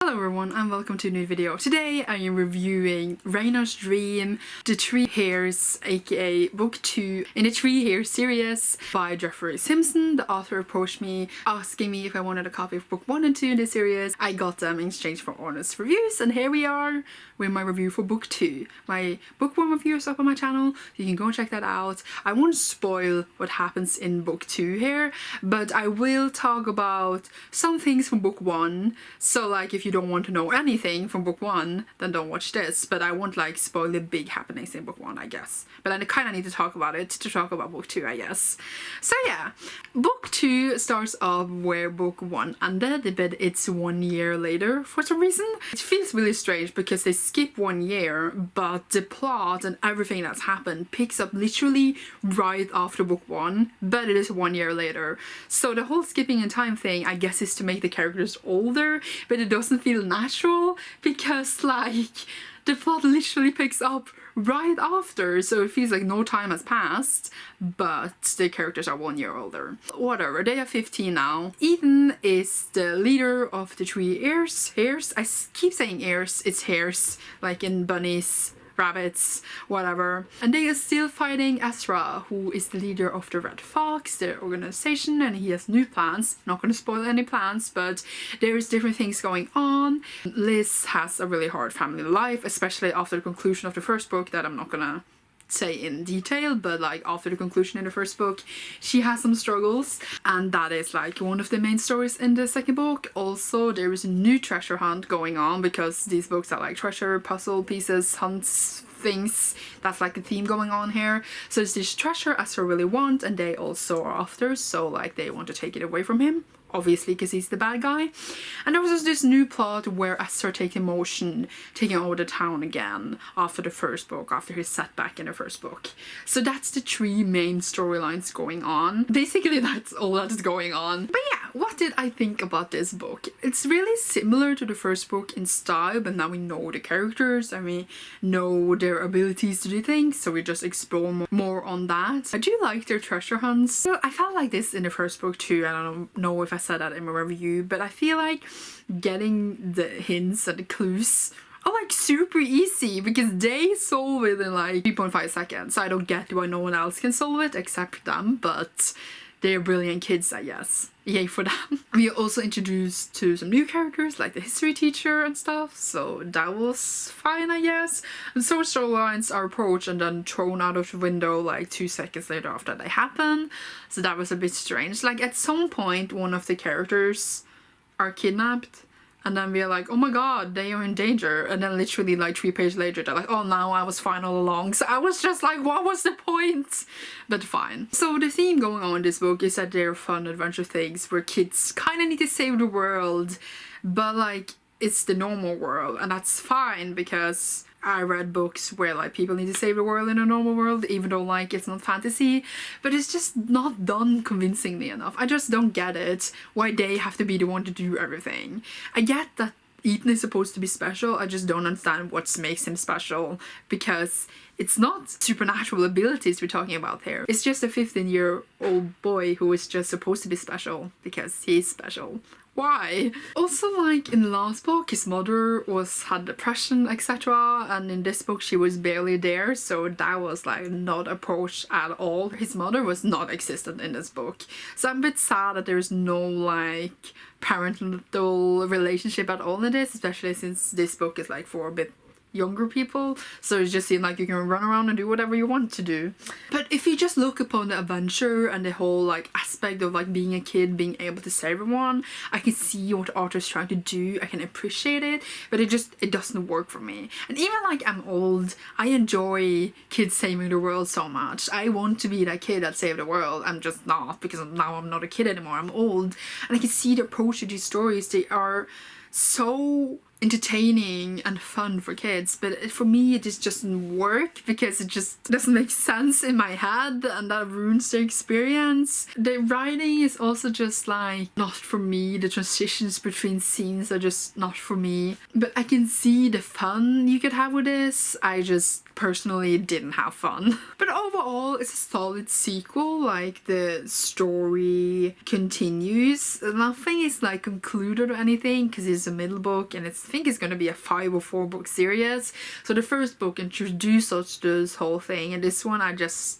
Hello everyone and welcome to a new video. Today I am reviewing Reynard's Dream, The Three Hares, aka Book 2 in the Three Hares series by Geoffrey Simpson. The author approached me asking me if I wanted a copy of Book 1 and 2 in this series. I got them in exchange for honest reviews, and here we are with my review for Book 2. My Book 1 review is up on my channel, so you can go and check that out. I won't spoil what happens in Book 2 here, but I will talk about some things from Book 1, so like if you don't want to know anything from Book 1, then don't watch this, but I won't like spoil the big happenings in Book 1, I guess. But I kind of need to talk about it to talk about Book 2, I guess. So yeah, Book 2 starts off where Book 1 ended, but it's 1 year later for some reason. It feels really strange because they skip 1 year, but the plot and everything that's happened picks up literally right after Book 1, but it is 1 year later. So the whole skipping in time thing, I guess, is to make the characters older, but it doesn't feel natural because like the plot literally picks up right after, so it feels like no time has passed, but the characters are 1 year older. Whatever, they are 15 now. Ethan is the leader of the three hares. I keep saying hares, it's hares, like in bunnies, rabbits, whatever. And they are still fighting Ezra, who is the leader of the Red Fox, their organization, and he has new plans. Not gonna spoil any plans, but there's different things going on. Liz has a really hard family life, especially after the conclusion of the first book that I'm not gonna say in detail, but like after the conclusion in the first book she has some struggles, and that is like one of the main stories in the second book. Also there is a new treasure hunt going on because these books are like treasure puzzle pieces, hunts, things. That's like the theme going on here. So it's this treasure Ezra really want, and they also are after, so like they want to take it away from him, obviously because he's the bad guy. And there was just this new plot where Ezra taking motion, taking over the town again after the first book, after his setback in the first book. So that's the three main storylines going on. Basically that's all that's going on. But yeah, what did I think about this book? It's really similar to the first book in style, but now we know the characters and we know their abilities to do things, so we just explore more on that. I do like their treasure hunts. So I felt like this in the first book too. I don't know if I said that in my review, but I feel like getting the hints and the clues are like super easy because they solve it in like 3.5 seconds. I don't get why no one else can solve it except them, but they're brilliant kids, I guess. Yay for them. We are also introduced to some new characters like the history teacher and stuff, so that was fine, I guess. And so storylines are approached and then thrown out of the window like 2 seconds later after they happen, so that was a bit strange. Like at some point one of the characters are kidnapped, and then we're like, oh my god, they are in danger, and then literally like 3 pages later they're like, oh now I was fine all along. So I was just like, what was the point? But fine. So the theme going on in this book is that they're fun adventure things where kids kind of need to save the world, but like it's the normal world, and that's fine because I read books where like people need to save the world in a normal world, even though like it's not fantasy, but it's just not done convincingly enough. I just don't get it, why they have to be the one to do everything. I get that Ethan is supposed to be special, I just don't understand what makes him special, because it's not supernatural abilities we're talking about here. It's just a 15-year-old boy who is just supposed to be special because he's special. Why? Also, like in the last book his mother had depression, etc., and in this book she was barely there, so that was like not approached at all. His mother was not existent in this book, so I'm a bit sad that there's no like parental relationship at all in this, especially since this book is like for a bit younger people, so it just seems like you can run around and do whatever you want to do. But if you just look upon the adventure and the whole like aspect of like being a kid, being able to save everyone, I can see what the author's trying to do, I can appreciate it, but it doesn't work for me. And even like I'm old, I enjoy kids saving the world so much. I want to be that kid that saved the world. I'm just not, because now I'm not a kid anymore, I'm old, and I can see the approach to these stories. They are so entertaining and fun for kids, but for me it just doesn't work because it just doesn't make sense in my head, and that ruins the experience. The writing is also just like not for me. The transitions between scenes are just not for me, but I can see the fun you could have with this. I just personally didn't have fun. But overall it's a solid sequel. Like, the story continues, nothing is like concluded or anything because it's a middle book, and I think it's going to be a 5 or 4 book series. So the first book introduced us to this whole thing, and this one I guess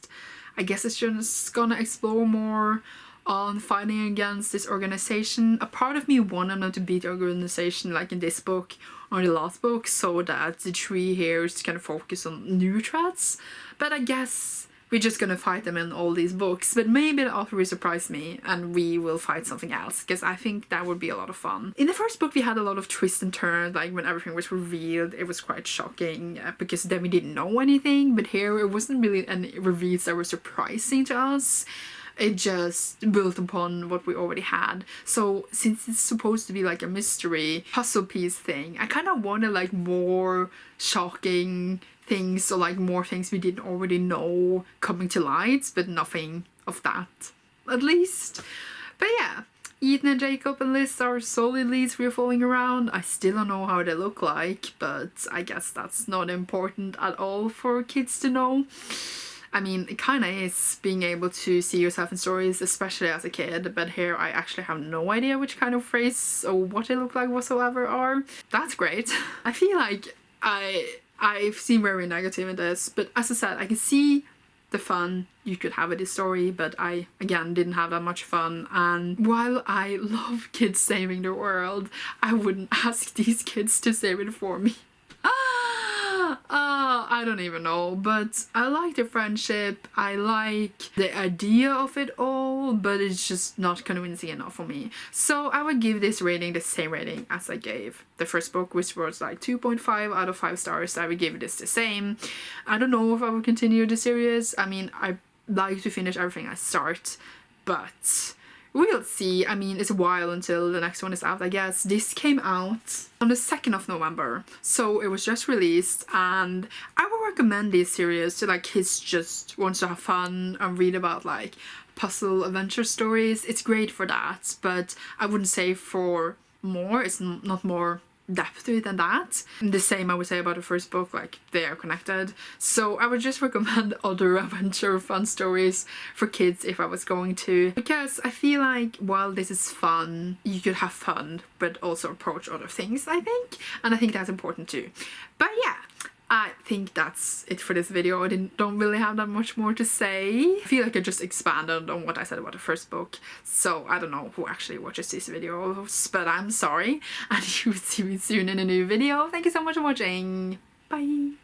it's just gonna explore more on fighting against this organization. A part of me wanted them to beat the organization like in this book or the last book, so that the 3 hares can focus on new threats, but I guess we're just gonna fight them in all these books. But maybe the author will surprise me and we will fight something else, because I think that would be a lot of fun. In the first book we had a lot of twists and turns, like when everything was revealed it was quite shocking because then we didn't know anything, but here it wasn't really any reveals that were surprising to us. It just built upon what we already had. So since it's supposed to be like a mystery puzzle piece thing, I kind of wanted like more shocking things, or like more things we didn't already know coming to light, but nothing of that, at least. But yeah, Ethan and Jacob and Liz are solid leads we're following around. I still don't know how they look like, but I guess that's not important at all for kids to know. I mean, it kind of is being able to see yourself in stories, especially as a kid, but here I actually have no idea which kind of phrase or what they look like whatsoever are. That's great. I feel like I've seen very negative in this, but as I said, I can see the fun you could have with this story, but I, again, didn't have that much fun. And while I love kids saving the world, I wouldn't ask these kids to save it for me. I don't even know, but I like the friendship, I like the idea of it all, but it's just not convincing enough for me. So I would give this rating the same rating as I gave the first book, which was like 2.5 out of 5 stars. I would give this the same. I don't know if I will continue the series. I mean, I like to finish everything I start, but we'll see. I mean, it's a while until the next one is out, I guess. This came out on the 2nd of November, so it was just released, and I would recommend this series to like kids just wants to have fun and read about like puzzle adventure stories. It's great for that, but I wouldn't say for more. It's not more depth to it than that. And the same I would say about the first book, like they are connected. So I would just recommend other adventure fun stories for kids if I was going to, because I feel like while this is fun, you could have fun but also approach other things, I think, and I think that's important too. But yeah, I think that's it for this video. I don't really have that much more to say. I feel like I just expanded on what I said about the first book, so I don't know who actually watches these videos, but I'm sorry, and you will see me soon in a new video. Thank you so much for watching. Bye!